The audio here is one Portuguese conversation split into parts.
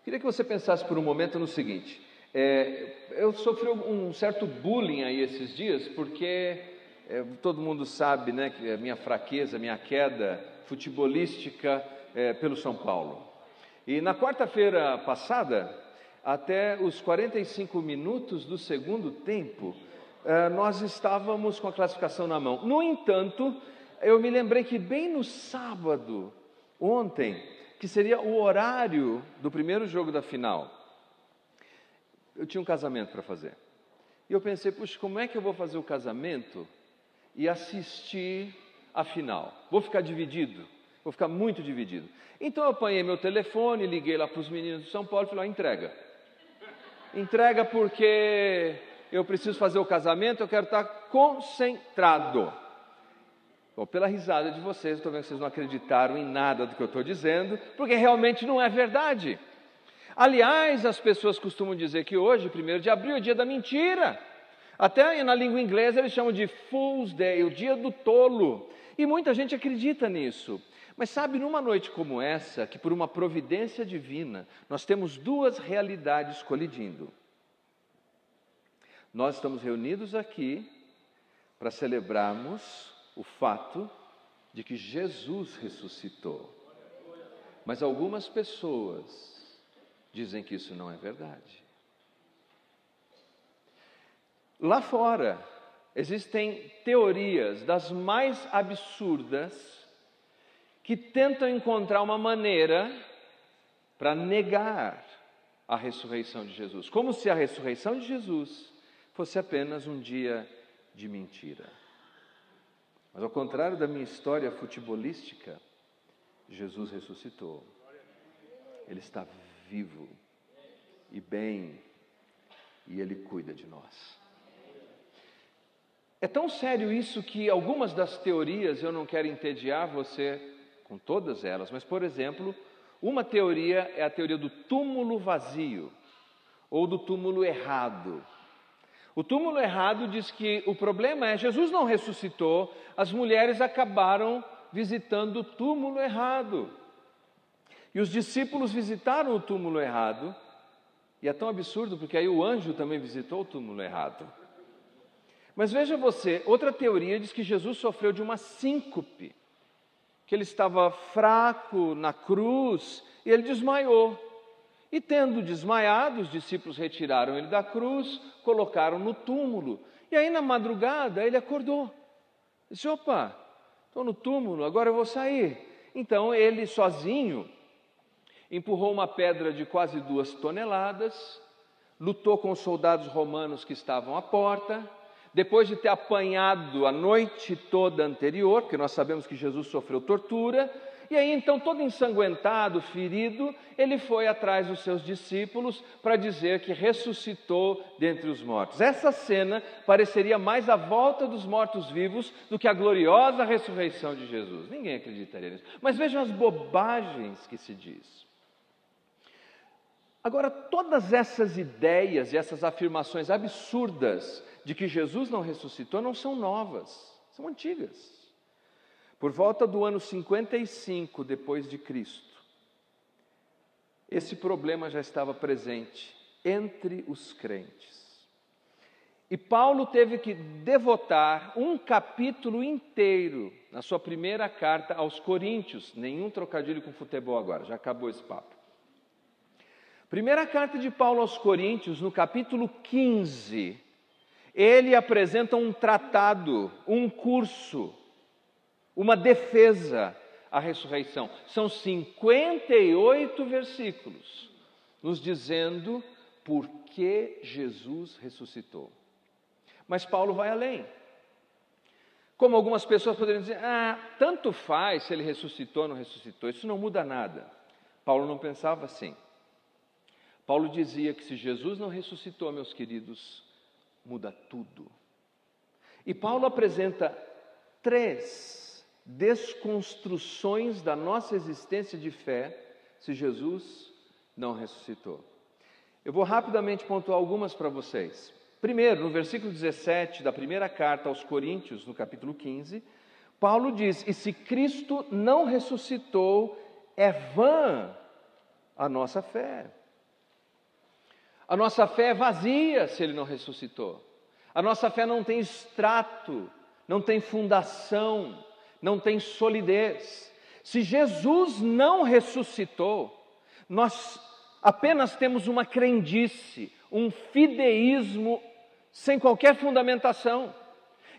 Queria que você pensasse por um momento no seguinte: eu sofri um certo bullying aí esses dias, porque todo mundo sabe, né, que a minha fraqueza, a minha queda futebolística pelo São Paulo. E na quarta-feira passada, até os 45 minutos do segundo tempo, nós estávamos com a classificação na mão. No entanto, eu me lembrei que bem no sábado, ontem, que seria o horário do primeiro jogo da final, eu tinha um casamento para fazer. E eu pensei, puxa, como é que eu vou fazer o casamento e assistir a final? Vou ficar dividido, vou ficar muito dividido. Então eu apanhei meu telefone, liguei lá para os meninos de São Paulo e falei, entrega. Entrega porque eu preciso fazer o casamento, eu quero estar concentrado. Bom, pela risada de vocês, eu estou vendo que vocês não acreditaram em nada do que eu estou dizendo, porque realmente não é verdade. Aliás, as pessoas costumam dizer que hoje, 1º de abril, é dia da mentira. Até na língua inglesa eles chamam de Fool's Day, o dia do tolo. E muita gente acredita nisso. Mas sabe, numa noite como essa, que por uma providência divina, nós temos duas realidades colidindo. Nós estamos reunidos aqui para celebrarmos o fato de que Jesus ressuscitou. Mas algumas pessoas dizem que isso não é verdade. Lá fora, existem teorias das mais absurdas que tentam encontrar uma maneira para negar a ressurreição de Jesus, como se a ressurreição de Jesus fosse apenas um dia de mentira. Mas ao contrário da minha história futebolística, Jesus ressuscitou. Ele está vivo e bem, e Ele cuida de nós. É tão sério isso que algumas das teorias, eu não quero entediar você com todas elas, mas, por exemplo, uma teoria é a teoria do túmulo vazio, ou do túmulo errado. O túmulo errado diz que o problema é, Jesus não ressuscitou, as mulheres acabaram visitando o túmulo errado. E os discípulos visitaram o túmulo errado, e é tão absurdo porque aí o anjo também visitou o túmulo errado. Mas veja você, outra teoria diz que Jesus sofreu de uma síncope, que ele estava fraco na cruz e ele desmaiou. E tendo desmaiado, os discípulos retiraram ele da cruz, colocaram no túmulo. E aí na madrugada ele acordou. Disse, opa, estou no túmulo, agora eu vou sair. Então ele sozinho empurrou uma pedra de quase 2 toneladas, lutou com os soldados romanos que estavam à porta. Depois de ter apanhado a noite toda anterior, porque nós sabemos que Jesus sofreu tortura, e aí então todo ensanguentado, ferido, ele foi atrás dos seus discípulos para dizer que ressuscitou dentre os mortos. Essa cena pareceria mais a volta dos mortos-vivos do que a gloriosa ressurreição de Jesus. Ninguém acreditaria nisso. Mas vejam as bobagens que se diz. Agora, todas essas ideias e essas afirmações absurdas de que Jesus não ressuscitou não são novas, são antigas. Por volta do ano 55 depois de Cristo, esse problema já estava presente entre os crentes. E Paulo teve que devotar um capítulo inteiro na sua primeira carta aos Coríntios. Nenhum trocadilho com futebol agora, já acabou esse papo. Primeira carta de Paulo aos Coríntios, no capítulo 15, ele apresenta um tratado, um curso, uma defesa à ressurreição. São 58 versículos, nos dizendo por que Jesus ressuscitou. Mas Paulo vai além. Como algumas pessoas poderiam dizer, tanto faz se ele ressuscitou ou não ressuscitou, isso não muda nada. Paulo não pensava assim. Paulo dizia que se Jesus não ressuscitou, meus queridos, muda tudo. E Paulo apresenta 3 desconstruções da nossa existência de fé se Jesus não ressuscitou. Eu vou rapidamente pontuar algumas para vocês. Primeiro, no versículo 17 da primeira carta aos Coríntios, no capítulo 15, Paulo diz, e se Cristo não ressuscitou, é vã a nossa fé. A nossa fé é vazia se Ele não ressuscitou. A nossa fé não tem extrato, não tem fundação, não tem solidez. Se Jesus não ressuscitou, nós apenas temos uma crendice, um fideísmo sem qualquer fundamentação.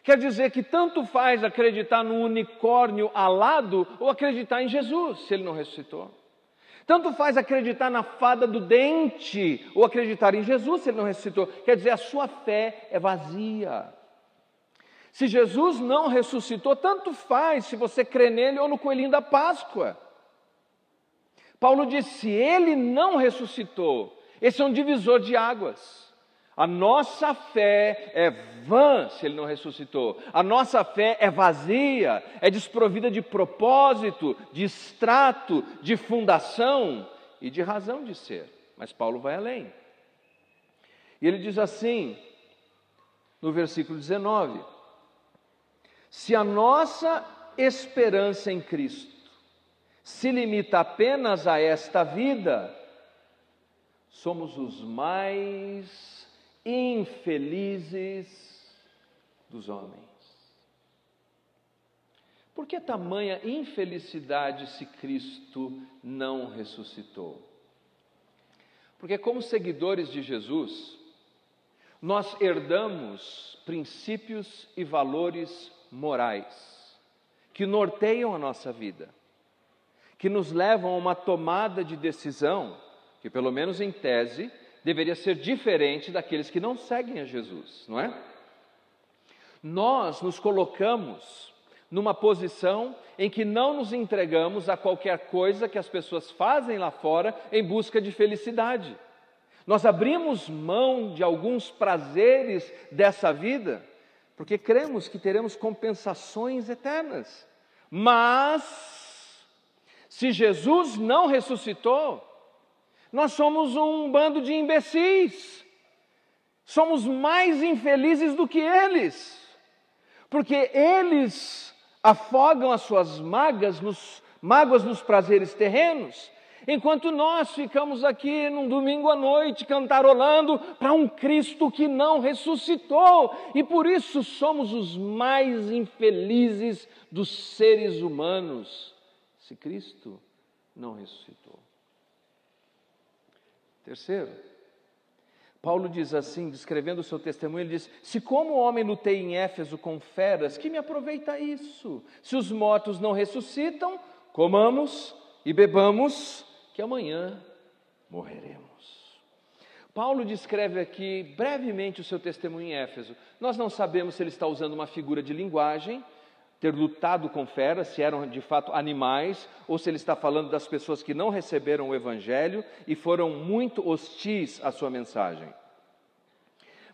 Quer dizer que tanto faz acreditar no unicórnio alado ou acreditar em Jesus, se Ele não ressuscitou. Tanto faz acreditar na fada do dente ou acreditar em Jesus, se Ele não ressuscitou. Quer dizer, a sua fé é vazia. Se Jesus não ressuscitou, tanto faz se você crê nele ou no coelhinho da Páscoa. Paulo diz, se Ele não ressuscitou, esse é um divisor de águas. A nossa fé é vã se Ele não ressuscitou. A nossa fé é vazia, é desprovida de propósito, de extrato, de fundação e de razão de ser. Mas Paulo vai além. E ele diz assim, no versículo 19: se a nossa esperança em Cristo se limita apenas a esta vida, somos os mais infelizes dos homens. Por que tamanha infelicidade se Cristo não ressuscitou? Porque como seguidores de Jesus, nós herdamos princípios e valores morais que norteiam a nossa vida, que nos levam a uma tomada de decisão que, pelo menos em tese, deveria ser diferente daqueles que não seguem a Jesus, não é? Nós nos colocamos numa posição em que não nos entregamos a qualquer coisa que as pessoas fazem lá fora em busca de felicidade. Nós abrimos mão de alguns prazeres dessa vida, porque cremos que teremos compensações eternas. Mas, se Jesus não ressuscitou, nós somos um bando de imbecis, somos mais infelizes do que eles, porque eles afogam as suas mágoas nos prazeres terrenos, enquanto nós ficamos aqui num domingo à noite cantarolando para um Cristo que não ressuscitou, e por isso somos os mais infelizes dos seres humanos, se Cristo não ressuscitou. Terceiro, Paulo diz assim, descrevendo o seu testemunho, ele diz, se como homem lutei em Éfeso com feras, que me aproveita isso? Se os mortos não ressuscitam, comamos e bebamos, que amanhã morreremos. Paulo descreve aqui brevemente o seu testemunho em Éfeso. Nós não sabemos se ele está usando uma figura de linguagem, ter lutado com feras, se eram de fato animais, ou se ele está falando das pessoas que não receberam o Evangelho e foram muito hostis à sua mensagem.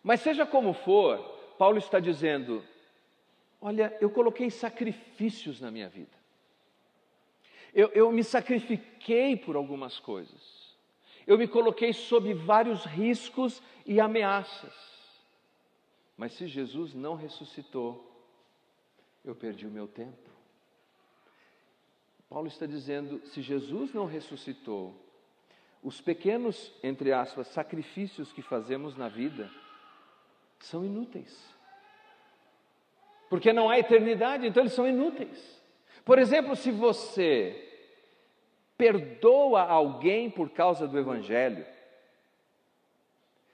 Mas seja como for, Paulo está dizendo, olha, eu coloquei sacrifícios na minha vida. Eu me sacrifiquei por algumas coisas. Eu me coloquei sob vários riscos e ameaças. Mas se Jesus não ressuscitou, eu perdi o meu tempo. Paulo está dizendo, se Jesus não ressuscitou, os pequenos, entre aspas, sacrifícios que fazemos na vida são inúteis. Porque não há eternidade, então eles são inúteis. Por exemplo, se você perdoa alguém por causa do Evangelho,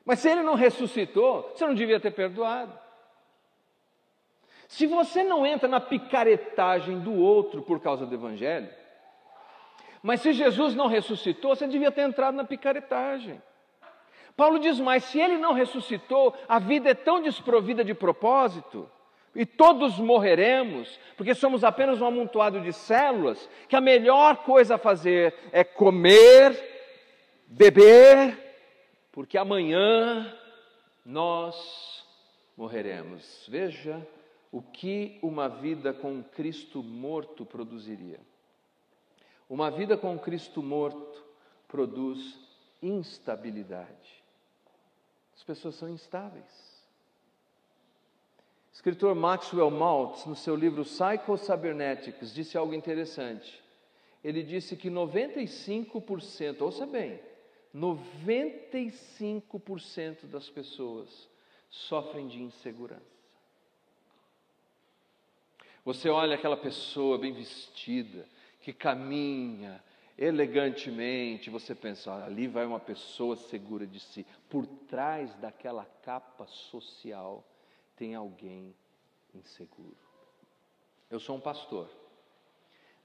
mas se ele não ressuscitou, você não devia ter perdoado. Se você não entra na picaretagem do outro por causa do Evangelho, mas se Jesus não ressuscitou, você devia ter entrado na picaretagem. Paulo diz mais, se Ele não ressuscitou, a vida é tão desprovida de propósito, e todos morreremos, porque somos apenas um amontoado de células, que a melhor coisa a fazer é comer, beber, porque amanhã nós morreremos. Veja o que uma vida com Cristo morto produziria. Uma vida com Cristo morto produz instabilidade. As pessoas são instáveis. O escritor Maxwell Maltz, no seu livro Psycho-Cybernetics, disse algo interessante. Ele disse que 95%, ouça bem, 95% das pessoas sofrem de insegurança. Você olha aquela pessoa bem vestida, que caminha elegantemente, você pensa, ali vai uma pessoa segura de si. Por trás daquela capa social tem alguém inseguro. Eu sou um pastor.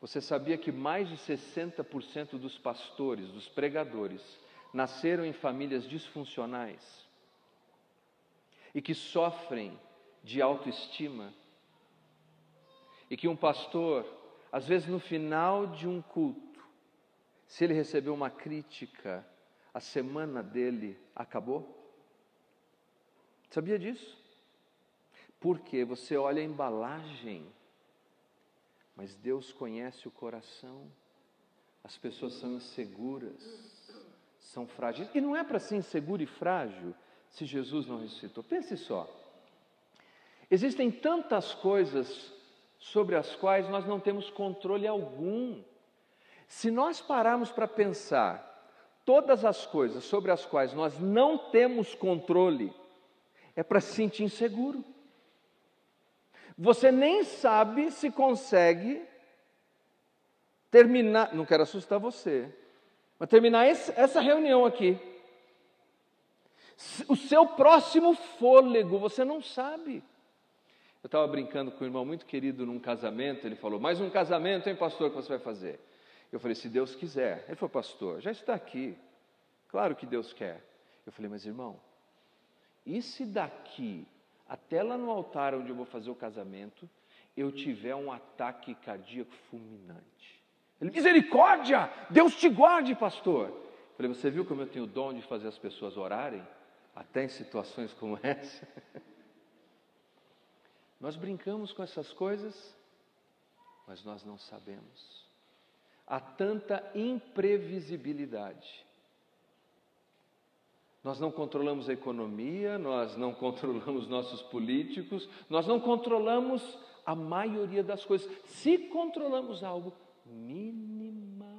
Você sabia que mais de 60% dos pastores, dos pregadores, nasceram em famílias disfuncionais e que sofrem de autoestima? E que um pastor, às vezes no final de um culto, se ele recebeu uma crítica, a semana dele acabou? Sabia disso? Porque você olha a embalagem, mas Deus conhece o coração. As pessoas são inseguras, são frágeis. E não é para ser inseguro e frágil se Jesus não ressuscitou. Pense só. Existem tantas coisas sobre as quais nós não temos controle algum. Se nós pararmos para pensar todas as coisas sobre as quais nós não temos controle, é para se sentir inseguro. Você nem sabe se consegue terminar, não quero assustar você, mas terminar essa reunião aqui. O seu próximo fôlego, você não sabe. Eu estava brincando com um irmão muito querido num casamento, ele falou, mais um casamento, hein, pastor, que você vai fazer? Eu falei, se Deus quiser. Ele falou, pastor, já está aqui, claro que Deus quer. Eu falei, mas irmão, e se daqui até lá no altar onde eu vou fazer o casamento, eu tiver um ataque cardíaco fulminante? Ele, misericórdia, Deus te guarde, pastor. Eu falei, você viu como eu tenho o dom de fazer as pessoas orarem? Até em situações como essa. Nós brincamos com essas coisas, mas nós não sabemos. Há tanta imprevisibilidade. Nós não controlamos a economia, nós não controlamos nossos políticos, nós não controlamos a maioria das coisas. Se controlamos algo, minimamente.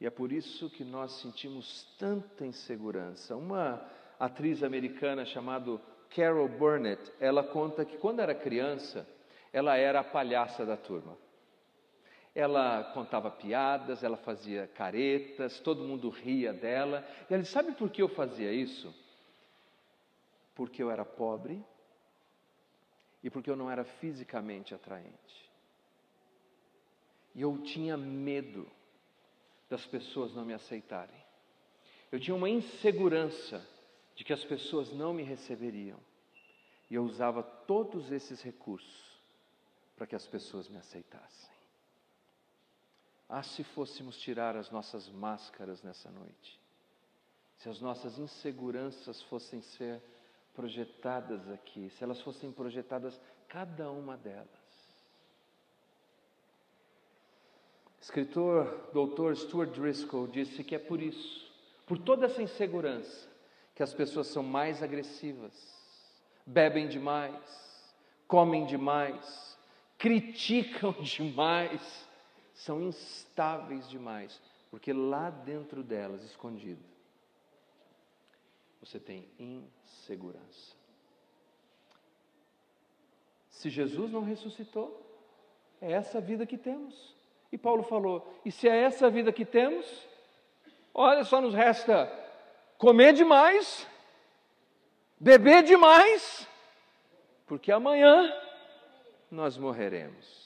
E é por isso que nós sentimos tanta insegurança. Uma atriz americana chamada Carol Burnett, ela conta que quando era criança, ela era a palhaça da turma. Ela contava piadas, ela fazia caretas, todo mundo ria dela. E ela disse, sabe por que eu fazia isso? Porque eu era pobre e porque eu não era fisicamente atraente. E eu tinha medo das pessoas não me aceitarem. Eu tinha uma insegurança de que as pessoas não me receberiam. E eu usava todos esses recursos para que as pessoas me aceitassem. Ah, se fôssemos tirar as nossas máscaras nessa noite. Se as nossas inseguranças fossem ser projetadas aqui, se elas fossem projetadas, cada uma delas. Escritor Dr. Stuart Driscoll disse que é por isso, por toda essa insegurança, que as pessoas são mais agressivas, bebem demais, comem demais, criticam demais, são instáveis demais, porque lá dentro delas, escondido, você tem insegurança. Se Jesus não ressuscitou, é essa vida que temos. E Paulo falou, e se é essa vida que temos, olha, só nos resta comer demais, beber demais, porque amanhã nós morreremos.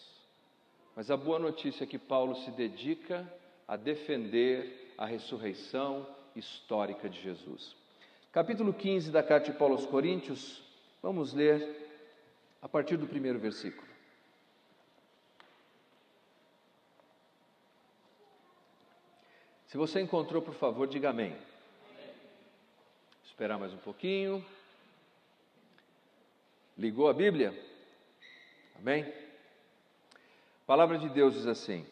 Mas a boa notícia é que Paulo se dedica a defender a ressurreição histórica de Jesus. Capítulo 15 da carta de Paulo aos Coríntios, vamos ler a partir do primeiro versículo. Se você encontrou, por favor, diga amém. Esperar mais um pouquinho. Ligou a Bíblia? Amém? A palavra de Deus diz assim: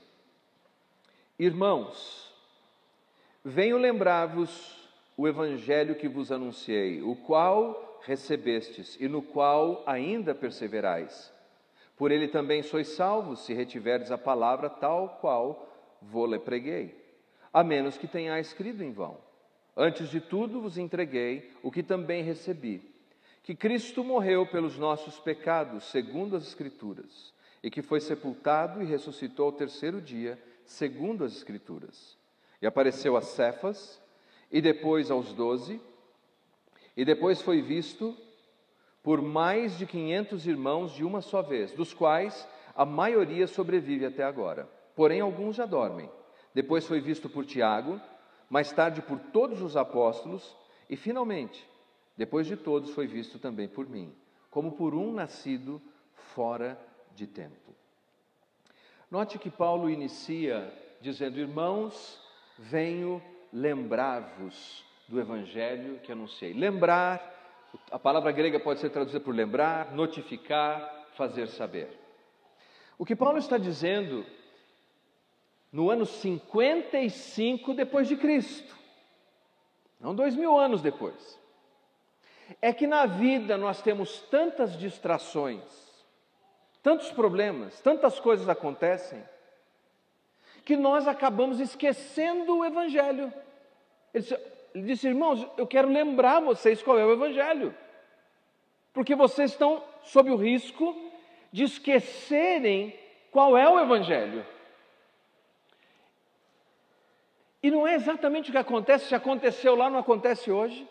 Irmãos, venho lembrar-vos o evangelho que vos anunciei, o qual recebestes e no qual ainda perseverais. Por ele também sois salvos, se retiverdes a palavra tal qual vou-lhe preguei, a menos que tenhais crido em vão. Antes de tudo vos entreguei o que também recebi, que Cristo morreu pelos nossos pecados, segundo as Escrituras, e que foi sepultado e ressuscitou ao terceiro dia, segundo as Escrituras. E apareceu a Cefas, e depois aos 12, e depois foi visto por mais de 500 irmãos de uma só vez, dos quais a maioria sobrevive até agora. Porém, alguns já dormem. Depois foi visto por Tiago, mais tarde por todos os apóstolos, e finalmente, depois de todos, foi visto também por mim, como por um nascido fora de tempo. Note que Paulo inicia dizendo: irmãos, venho lembrar-vos do evangelho que anunciei. Lembrar, a palavra grega pode ser traduzida por lembrar, notificar, fazer saber. O que Paulo está dizendo no ano 55 depois de Cristo, não 2000 anos depois, é que na vida nós temos tantas distrações, tantos problemas, tantas coisas acontecem, que nós acabamos esquecendo o evangelho. Ele disse: irmãos, eu quero lembrar vocês qual é o evangelho, porque vocês estão sob o risco de esquecerem qual é o evangelho. E não é exatamente o que acontece, se aconteceu lá, não acontece hoje.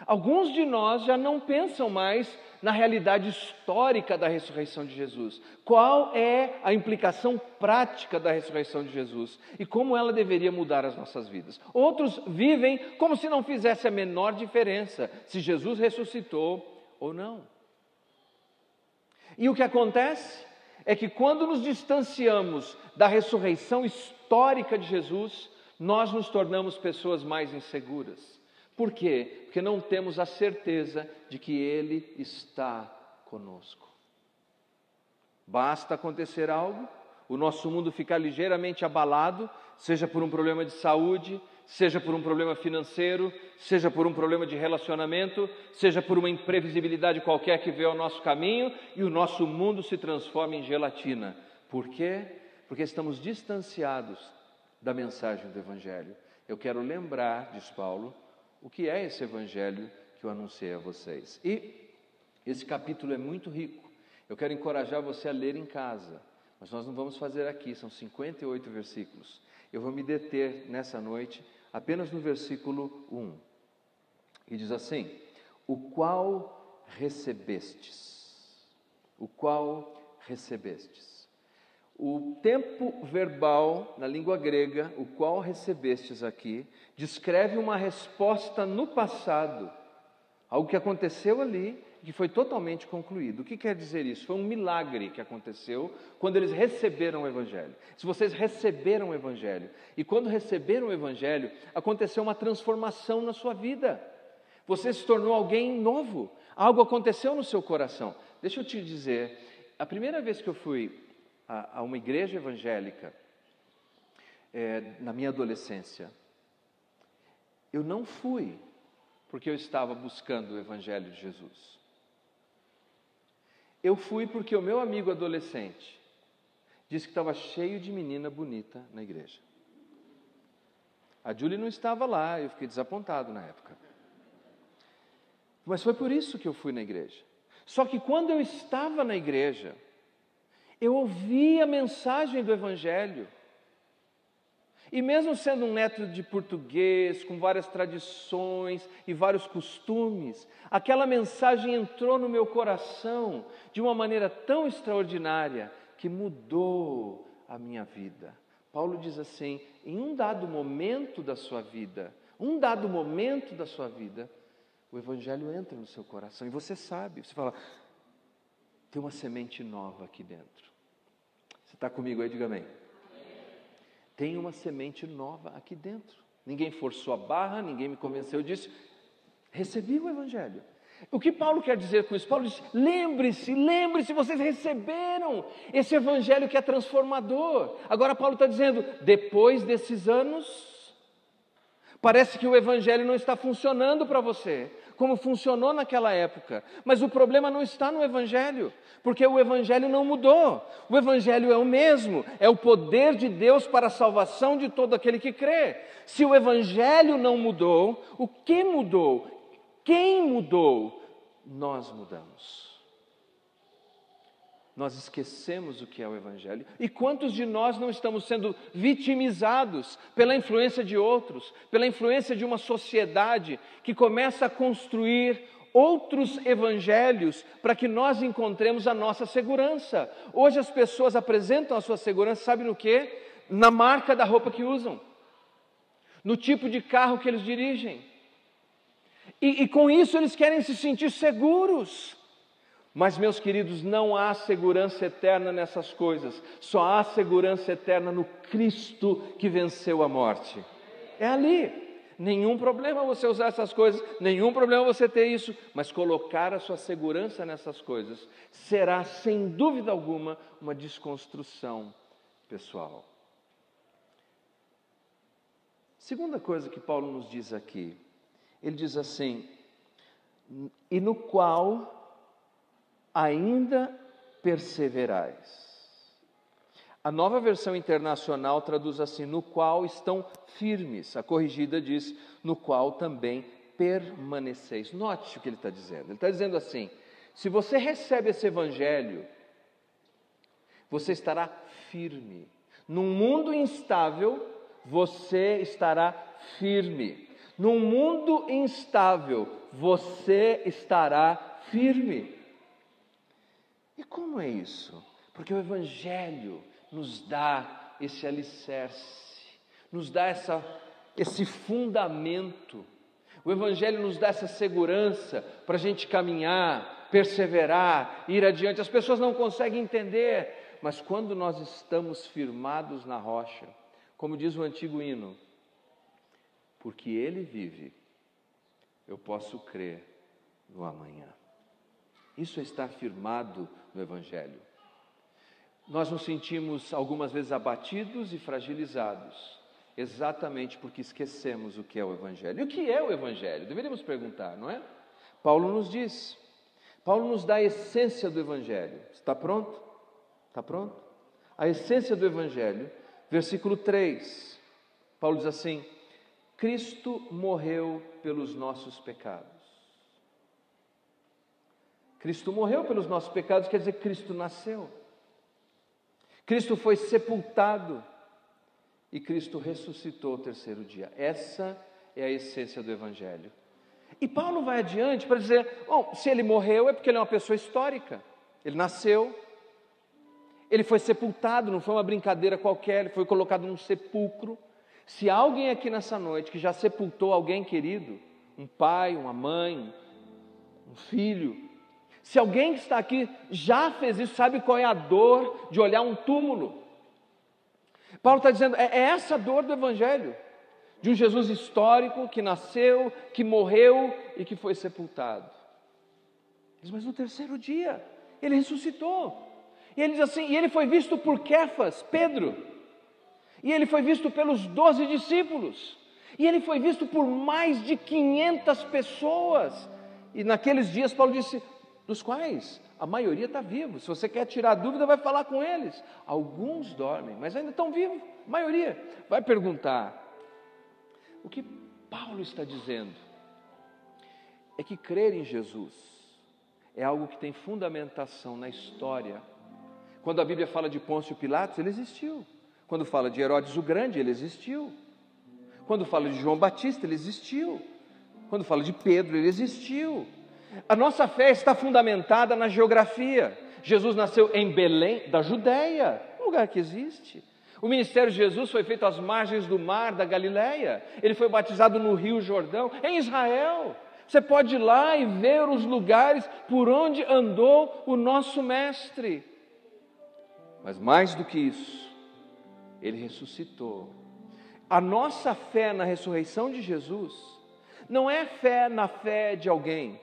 Alguns de nós já não pensam mais na realidade histórica da ressurreição de Jesus. Qual é a implicação prática da ressurreição de Jesus e como ela deveria mudar as nossas vidas. Outros vivem como se não fizesse a menor diferença se Jesus ressuscitou ou não. E o que acontece é que quando nos distanciamos da ressurreição histórica de Jesus, nós nos tornamos pessoas mais inseguras. Por quê? Porque não temos a certeza de que Ele está conosco. Basta acontecer algo, o nosso mundo ficar ligeiramente abalado, seja por um problema de saúde, seja por um problema financeiro, seja por um problema de relacionamento, seja por uma imprevisibilidade qualquer que veio ao nosso caminho, e o nosso mundo se transforma em gelatina. Por quê? Porque estamos distanciados da mensagem do Evangelho. Eu quero lembrar, diz Paulo, o que é esse evangelho que eu anunciei a vocês. E esse capítulo é muito rico. Eu quero encorajar você a ler em casa, mas nós não vamos fazer aqui, são 58 versículos. Eu vou me deter nessa noite apenas no versículo 1. E diz assim: o qual recebestes. O qual recebestes. O tempo verbal, na língua grega, o qual recebestes aqui, descreve uma resposta no passado, algo que aconteceu ali, que foi totalmente concluído. O que quer dizer isso? Foi um milagre que aconteceu quando eles receberam o Evangelho. Se vocês receberam o Evangelho, e quando receberam o Evangelho, aconteceu uma transformação na sua vida. Você se tornou alguém novo, algo aconteceu no seu coração. Deixa eu te dizer, a primeira vez que eu fui a uma igreja evangélica, na minha adolescência, eu não fui porque eu estava buscando o Evangelho de Jesus. Eu fui porque o meu amigo adolescente disse que estava cheio de menina bonita na igreja. A Julie não estava lá, eu fiquei desapontado na época. Mas foi por isso que eu fui na igreja. Só que quando eu estava na igreja, eu ouvi a mensagem do Evangelho. E mesmo sendo um neto de português, com várias tradições e vários costumes, aquela mensagem entrou no meu coração de uma maneira tão extraordinária que mudou a minha vida. Paulo diz assim: em um dado momento da sua vida, o Evangelho entra no seu coração e você sabe, você fala: tem uma semente nova aqui dentro. Você está comigo aí? Diga amém. Tem uma semente nova aqui dentro. Ninguém forçou a barra, ninguém me convenceu, eu disse: recebi o Evangelho. O que Paulo quer dizer com isso? Paulo diz: lembre-se, vocês receberam esse Evangelho que é transformador. Agora Paulo está dizendo, depois desses anos, parece que o Evangelho não está funcionando para você. como funcionou naquela época. Mas o problema não está no Evangelho, porque o Evangelho não mudou. O Evangelho é o mesmo, é o poder de Deus para a salvação de todo aquele que crê. Se o Evangelho não mudou, o que mudou? Quem mudou? Nós mudamos. Nós esquecemos o que é o Evangelho. E quantos de nós não estamos sendo vitimizados pela influência de outros, pela influência de uma sociedade que começa a construir outros evangelhos para que nós encontremos a nossa segurança? Hoje as pessoas apresentam a sua segurança, sabe no quê? Na marca da roupa que usam, no tipo de carro que eles dirigem. E com isso eles querem se sentir seguros. Mas, meus queridos, não há segurança eterna nessas coisas. Só há segurança eterna no Cristo que venceu a morte. É ali. Nenhum problema você usar essas coisas, nenhum problema você ter isso, mas colocar a sua segurança nessas coisas será, sem dúvida alguma, uma desconstrução pessoal. Segunda coisa que Paulo nos diz aqui, ele diz assim: e no qual ainda perseverais. A Nova Versão Internacional traduz assim: no qual estão firmes. A Corrigida diz: no qual também permaneceis. Note o que ele está dizendo. Ele está dizendo assim: se você recebe esse Evangelho, você estará firme. Num mundo instável, você estará firme. Num mundo instável, você estará firme. E como é isso? Porque o Evangelho nos dá esse alicerce, nos dá esse fundamento. O Evangelho nos dá essa segurança para a gente caminhar, perseverar, ir adiante. As pessoas não conseguem entender, mas quando nós estamos firmados na rocha, como diz o antigo hino, porque Ele vive, eu posso crer no amanhã. Isso está firmado no Evangelho. Nós nos sentimos algumas vezes abatidos e fragilizados, exatamente porque esquecemos o que é o Evangelho. E o que é o Evangelho? Deveríamos perguntar, não é? Paulo nos diz, Paulo nos dá a essência do Evangelho. Está pronto? Está pronto? A essência do Evangelho, versículo 3, Paulo diz assim: Cristo morreu pelos nossos pecados. Cristo morreu pelos nossos pecados, quer dizer, Cristo nasceu. Cristo foi sepultado e Cristo ressuscitou ao terceiro dia. Essa é a essência do Evangelho. E Paulo vai adiante para dizer, bom, se ele morreu é porque ele é uma pessoa histórica. Ele nasceu, ele foi sepultado, não foi uma brincadeira qualquer, ele foi colocado num sepulcro. Se há alguém aqui nessa noite que já sepultou alguém querido, um pai, uma mãe, um filho, se alguém que está aqui já fez isso, sabe qual é a dor de olhar um túmulo? Paulo está dizendo, é essa dor do Evangelho, de um Jesus histórico que nasceu, que morreu e que foi sepultado. Mas no terceiro dia, ele ressuscitou. E ele diz assim, e ele foi visto por Kefas, Pedro, e ele foi visto pelos 12 discípulos, e ele foi visto por mais de 500 pessoas. E naqueles dias Paulo disse, dos quais a maioria está vivo. Se você quer tirar dúvida, vai falar com eles. Alguns dormem, mas ainda estão vivos, a maioria. Vai perguntar. O que Paulo está dizendo é que crer em Jesus é algo que tem fundamentação na história. Quando a Bíblia fala de Pôncio Pilatos, ele existiu. Quando fala de Herodes o Grande, ele existiu. Quando fala de João Batista, ele existiu. Quando fala de Pedro, ele existiu. A nossa fé está fundamentada na geografia. Jesus nasceu em Belém, da Judéia, um lugar que existe. O ministério de Jesus foi feito às margens do mar da Galileia. Ele foi batizado no Rio Jordão, em Israel. Você pode ir lá e ver os lugares por onde andou o nosso mestre. Mas mais do que isso, ele ressuscitou. A nossa fé na ressurreição de Jesus não é fé na fé de alguém.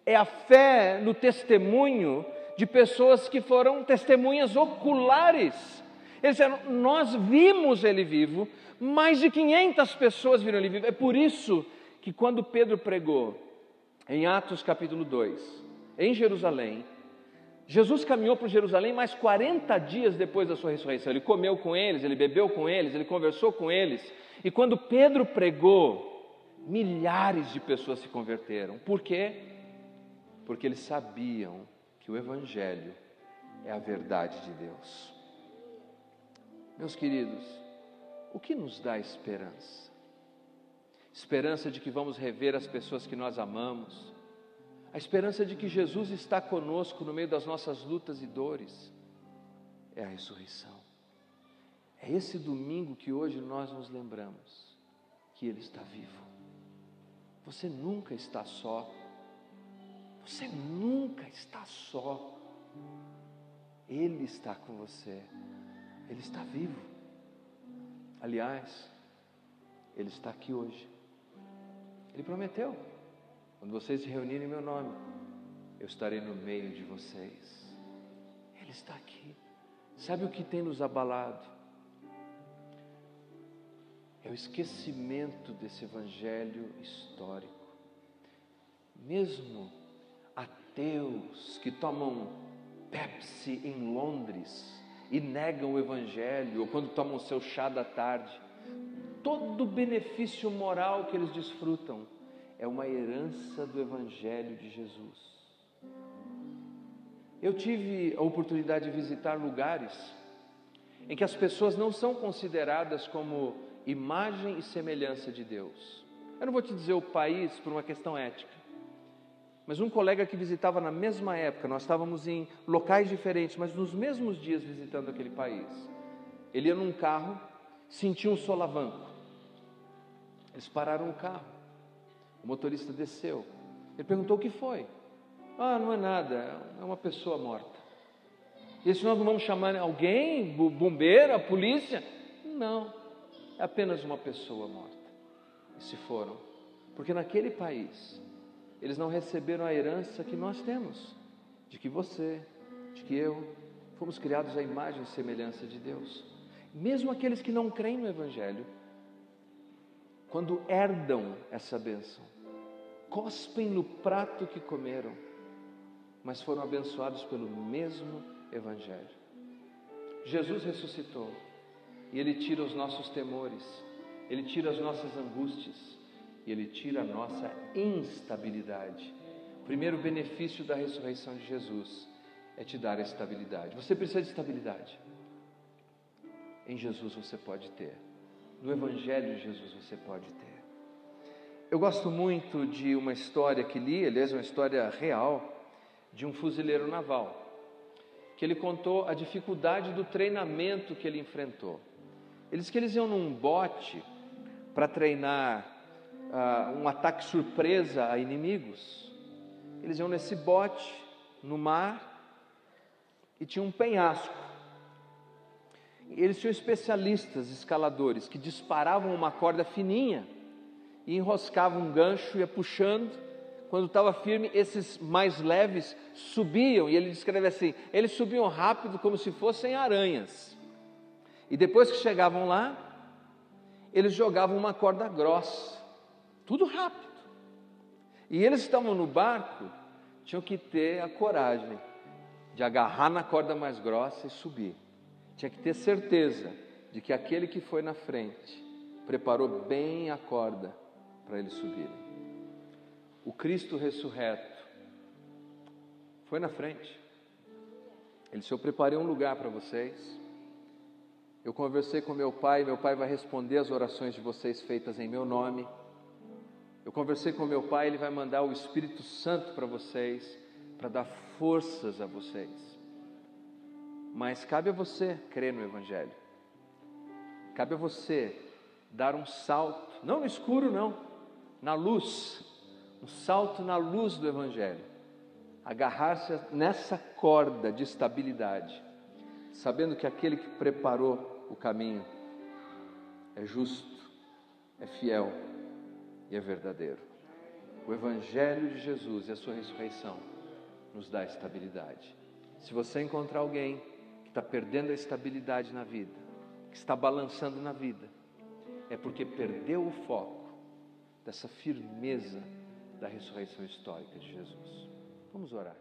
É a fé no testemunho de pessoas que foram testemunhas oculares. Eles disseram, nós vimos ele vivo, mais de 500 pessoas viram ele vivo. É por isso que quando Pedro pregou, em Atos capítulo 2, em Jerusalém. Jesus caminhou por Jerusalém mais 40 dias depois da sua ressurreição. Ele comeu com eles, ele bebeu com eles, ele conversou com eles. E quando Pedro pregou, milhares de pessoas se converteram. Por quê? Porque eles sabiam que o Evangelho é a verdade de Deus. Meus queridos, o que nos dá esperança? Esperança de que vamos rever as pessoas que nós amamos, a esperança de que Jesus está conosco no meio das nossas lutas e dores, é a ressurreição. É esse domingo que hoje nós nos lembramos que Ele está vivo. Você nunca está só. Você nunca está só. Ele está com você. Ele está vivo. Aliás, Ele está aqui hoje. Ele prometeu: quando vocês se reunirem em meu nome, eu estarei no meio de vocês. Ele está aqui. Sabe o que tem nos abalado? É o esquecimento desse evangelho histórico. Mesmo ateus que tomam Pepsi em Londres e negam o evangelho, ou quando tomam seu chá da tarde, todo o benefício moral que eles desfrutam é uma herança do evangelho de Jesus. Eu tive a oportunidade de visitar lugares em que as pessoas não são consideradas como imagem e semelhança de Deus. Eu não vou te dizer o país por uma questão ética, mas um colega que visitava na mesma época, nós estávamos em locais diferentes, mas nos mesmos dias visitando aquele país. Ele ia num carro, sentiu um solavanco. Eles pararam o carro. O motorista desceu. Ele perguntou: o que foi? Ah, não é nada, é uma pessoa morta. E disse: nós não vamos chamar alguém, bombeiro, a polícia? Não, é apenas uma pessoa morta. E se foram, porque naquele país eles não receberam a herança que nós temos, de que você, de que eu, fomos criados à imagem e semelhança de Deus. Mesmo aqueles que não creem no Evangelho, quando herdam essa bênção, cospem no prato que comeram, mas foram abençoados pelo mesmo Evangelho. Jesus ressuscitou e Ele tira os nossos temores, Ele tira as nossas angústias e Ele tira a nossa instabilidade. O primeiro benefício da ressurreição de Jesus é te dar a estabilidade. Você precisa de estabilidade. Em Jesus você pode ter. No Evangelho de Jesus você pode ter. Eu gosto muito de uma história que li, aliás, uma história real, de um fuzileiro naval, que ele contou a dificuldade do treinamento que ele enfrentou. Ele disse que eles iam num bote para treinar um ataque surpresa a inimigos. Eles iam nesse bote, no mar, e tinha um penhasco. Eles tinham especialistas, escaladores, que disparavam uma corda fininha e enroscavam um gancho, ia puxando. Quando estava firme, esses mais leves subiam, e ele descreve assim: eles subiam rápido como se fossem aranhas. E depois que chegavam lá, eles jogavam uma corda grossa, tudo rápido. E eles estavam no barco, tinham que ter a coragem de agarrar na corda mais grossa e subir. Tinha que ter certeza de que aquele que foi na frente preparou bem a corda para eles subirem. O Cristo ressurreto foi na frente. Ele disse: eu preparei um lugar para vocês. Eu conversei com meu Pai vai responder as orações de vocês feitas em meu nome. Eu conversei com meu Pai, Ele vai mandar o Espírito Santo para vocês, para dar forças a vocês. Mas cabe a você crer no Evangelho. Cabe a você dar um salto, não no escuro não, na luz, um salto na luz do Evangelho. Agarrar-se nessa corda de estabilidade, sabendo que aquele que preparou o caminho é justo, é fiel e é verdadeiro. O Evangelho de Jesus e a sua ressurreição nos dá estabilidade. Se você encontrar alguém que está perdendo a estabilidade na vida, que está balançando na vida, é porque perdeu o foco dessa firmeza da ressurreição histórica de Jesus. Vamos orar.